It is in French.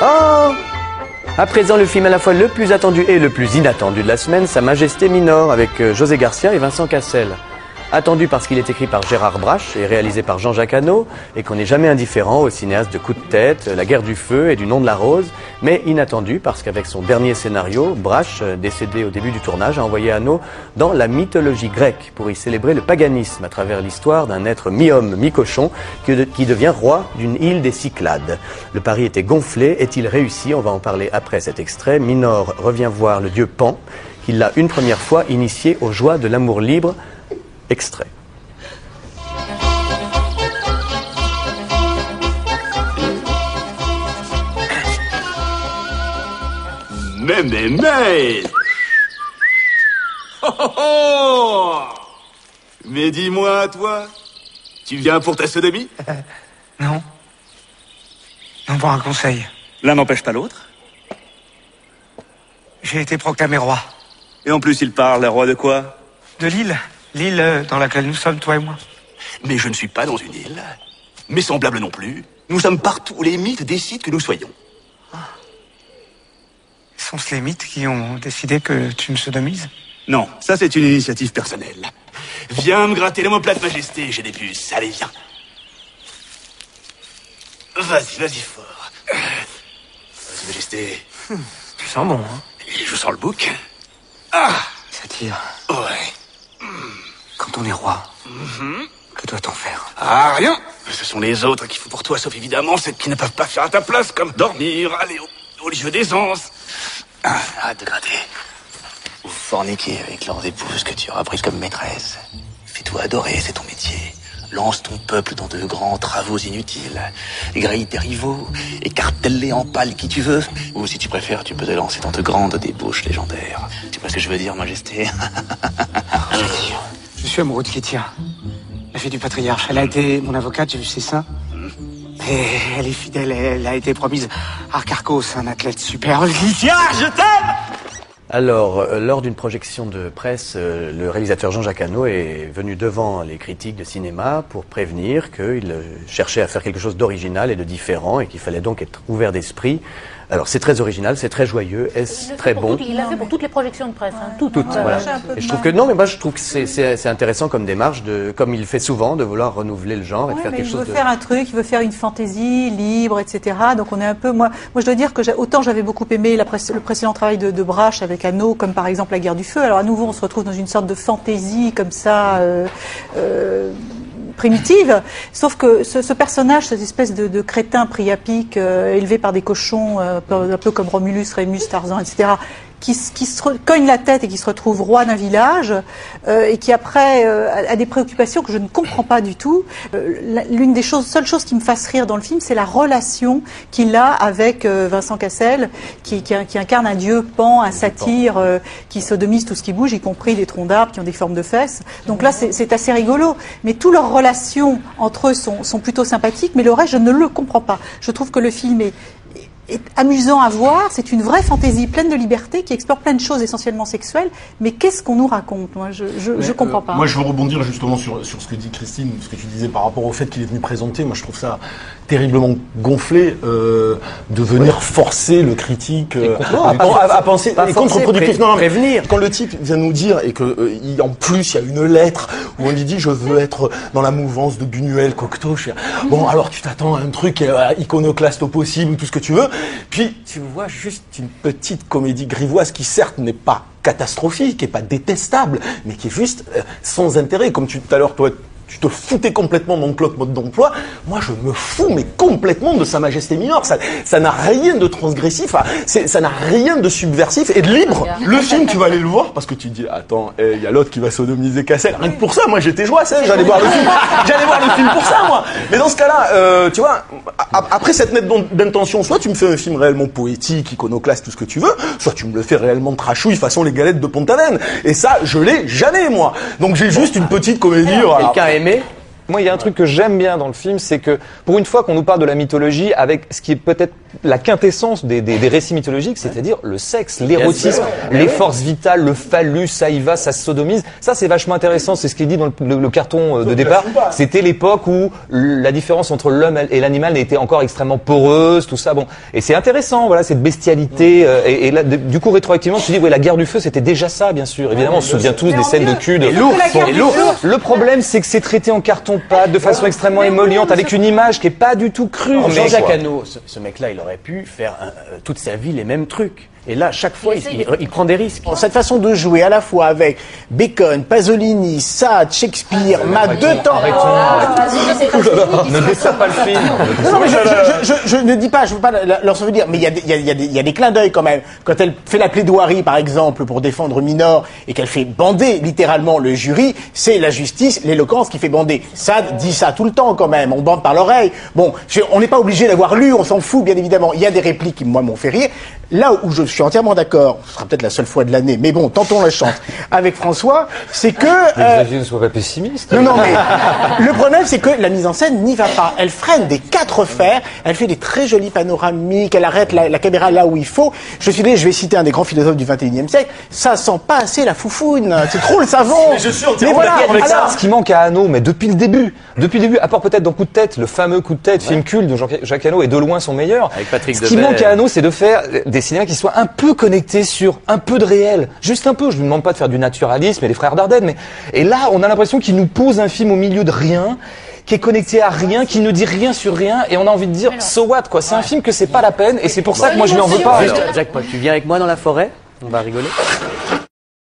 Oh! À présent, le film à la fois le plus attendu et le plus inattendu de la semaine, Sa Majesté Minor, avec José Garcia et Vincent Cassel. Attendu parce qu'il est écrit par Gérard Brache et réalisé par Jean-Jacques Hano, et qu'on n'est jamais indifférent aux cinéastes de Coup de tête, La Guerre du Feu et du Nom de la Rose, mais inattendu parce qu'avec son dernier scénario, Brache, décédé au début du tournage, a envoyé Hano dans la mythologie grecque pour y célébrer le paganisme à travers l'histoire d'un être mi-homme, mi-cochon qui devient roi d'une île des Cyclades. Le pari était gonflé, est-il réussi? On va en parler après cet extrait. Minor revient voir le dieu Pan, qui l'a une première fois initié aux joies de l'amour libre. Extrait. Mais oh, oh, oh. Mais dis-moi, toi, tu viens pour ta sodomie? Non. Non, pour un conseil. L'un n'empêche pas l'autre. J'ai été proclamé roi. Et en plus, il parle, roi de quoi? De l'île. L'île dans laquelle nous sommes, toi et moi. Mais je ne suis pas dans une île. Mes semblables non plus. Nous sommes partout. Les mythes décident que nous soyons. Sont-ce les mythes qui ont décidé que tu me sodomises? Non, ça c'est une initiative personnelle. Viens me gratter l'omoplate, Majesté, j'ai des puces. Allez, viens. Vas-y fort. Vas-y, Majesté. Tu sens bon, hein? Et je sens le bouc. Ah! Ça tire. Ouais. Quand on est roi, que doit-on faire? Ah, rien. Ce sont les autres qui font pour toi, sauf évidemment celles qui ne peuvent pas faire à ta place, comme dormir, aller au lieu d'aisance. Arrête de gratter. Ou forniquer avec leurs épouses que tu auras prises comme maîtresse. Fais-toi adorer, c'est ton métier. Lance ton peuple dans de grands travaux inutiles. Grille tes rivaux, écartèle-les en pâle qui tu veux. Ou si tu préfères, tu peux te lancer dans de grandes débauches légendaires. Tu vois ce que je veux dire, Majesté? Je suis amoureux de Kétia, la fille du patriarche. Elle a été mon avocate, j'ai vu ses seins. Et elle est fidèle, elle a été promise à Arcarcos, un athlète super. Kétia, je t'aime! Alors, lors d'une projection de presse, le réalisateur Jean-Jacques Hano est venu devant les critiques de cinéma pour prévenir qu'il cherchait à faire quelque chose d'original et de différent et qu'il fallait donc être ouvert d'esprit. Alors, c'est très original, c'est très joyeux, est-ce très bon? Il l'a fait pour toutes les projections de presse, hein, toutes. Voilà. Et je trouve que non, mais moi je trouve que c'est intéressant comme démarche, comme il fait souvent, de vouloir renouveler le genre et de faire quelque chose de... Il veut faire un truc, il veut faire une fantaisie libre, etc. Donc on est un peu... Moi je dois dire que autant j'avais beaucoup aimé le précédent travail de Brache avec Hano, comme par exemple La Guerre du Feu. Alors à nouveau on se retrouve dans une sorte de fantaisie comme ça... primitive, sauf que ce personnage, cette espèce de crétin pris à pic, élevé par des cochons, un peu comme Romulus, Rémus, Tarzan, etc., qui se cogne la tête et qui se retrouve roi d'un village, et qui après a des préoccupations que je ne comprends pas du tout. L'une des seules choses qui me fasse rire dans le film, c'est la relation qu'il a avec Vincent Cassel, qui incarne un dieu Pan, un satyre, qui sodomise tout ce qui bouge, y compris des troncs d'arbres qui ont des formes de fesses. Donc là, c'est assez rigolo. Mais toutes leurs relations entre eux sont plutôt sympathiques, mais le reste, je ne le comprends pas. Je trouve que le film est amusant à voir, c'est une vraie fantaisie pleine de liberté qui explore plein de choses essentiellement sexuelles, mais qu'est-ce qu'on nous raconte? Moi, je comprends pas. Moi, je veux rebondir justement sur ce que dit Christine, ce que tu disais par rapport au fait qu'il est venu présenter. Moi, je trouve ça terriblement gonflé de venir forcer le critique à penser et contre-productif. Non, prévenir. Quand le type vient nous dire et que en plus il y a une lettre où on lui dit je veux être dans la mouvance de Buñuel, Cocteau. Bon, alors tu t'attends à un truc iconoclaste au possible, tout ce que tu veux. Puis tu vois juste une petite comédie grivoise qui certes n'est pas catastrophique, et pas détestable, mais qui est juste sans intérêt. Comme tout à l'heure, toi, tu te foutais complètement de mon cloque mode d'emploi. Moi, je me fous, mais complètement de Sa Majesté Minor. Ça n'a rien de transgressif, ça n'a rien de subversif et de libre. Le film, tu vas aller le voir parce que tu te dis, attends, il y a l'autre qui va sodomiser Cassel. Rien que pour ça, moi, j'étais joie, j'allais voir le film. J'allais voir le film pour ça, moi. Mais dans ce cas-là, tu vois, après cette nette d'intention, soit tu me fais un film réellement poétique, iconoclaste, tout ce que tu veux, soit tu me le fais réellement trashouille façon les galettes de Pont-Aven. Et ça, je l'ai jamais, moi. Donc j'ai juste une petite comédie. Quelqu'un a aimé? Moi, il y a un truc que j'aime bien dans le film, c'est que pour une fois qu'on nous parle de la mythologie avec ce qui est peut-être la quintessence des récits mythologiques, c'est-à-dire le sexe, l'érotisme, les forces vitales, le phallus, ça y va, ça se sodomise. Ça, c'est vachement intéressant. C'est ce qui est dit dans le carton de départ. C'était l'époque où la différence entre l'homme et l'animal n'était encore extrêmement poreuse, tout ça. Bon, et c'est intéressant, voilà, cette bestialité. Et là, du coup, rétroactivement, tu dis, oui, la guerre du feu, c'était déjà ça, bien sûr. Évidemment, on se souvient tous des scènes de cul, de l'ours. Le problème, c'est que c'est traité en carton-pâte, de façon extrêmement émollente, avec une image qui est pas du tout crue. Jean-Jacques Hano, ce mec-là, il aurait pu faire toute sa vie les mêmes trucs. Et là, chaque fois, il prend des risques. Cette façon de jouer à la fois avec Bacon, Pasolini, Sade, Shakespeare, m'a deux temps. Ne dessert pas le film. Non, mais je ne dis pas, je veux pas leur souvenir, mais il y a des clins d'œil quand même. Quand elle fait la plaidoirie, par exemple, pour défendre Minor, et qu'elle fait bander littéralement le jury, c'est la justice, l'éloquence qui fait bander. Sade dit ça tout le temps quand même, on bande par l'oreille. Bon, on n'est pas obligé d'avoir lu, on s'en fout bien évidemment. Il y a des répliques qui, moi, m'ont fait rire. Là où je suis entièrement d'accord, ce sera peut-être la seule fois de l'année, mais bon, tentons la chance, avec François, c'est que... Xavier, ne sois pas pessimiste. Non, mais le problème, c'est que la mise en scène n'y va pas. Elle freine des 4 fers, elle fait des très jolis panoramiques, elle arrête la caméra là où il faut. Je suis désolé, je vais citer un des grands philosophes du XXIe siècle, ça sent pas assez la foufoune, c'est trop le savon. Mais voilà, alors, ce qui manque à Hano, mais depuis le début, à part peut-être dans Coup de tête, le fameux Coup de tête, film culte de Jacques Hano, est de loin son meilleur. Avec Patrick Ce qui manque à Hano, c'est de faire des cinémas qui soient un peu connectés sur un peu de réel. Juste un peu. Je ne demande pas de faire du naturalisme et les frères Dardenne, mais, et là, on a l'impression qu'il nous pose un film au milieu de rien, qui est connecté à rien, qui ne dit rien sur rien, et on a envie de dire, so what, quoi. C'est un film que c'est pas la peine, et c'est pour ça que moi je lui en veux pas. Jacques, tu viens avec moi dans la forêt? On va rigoler.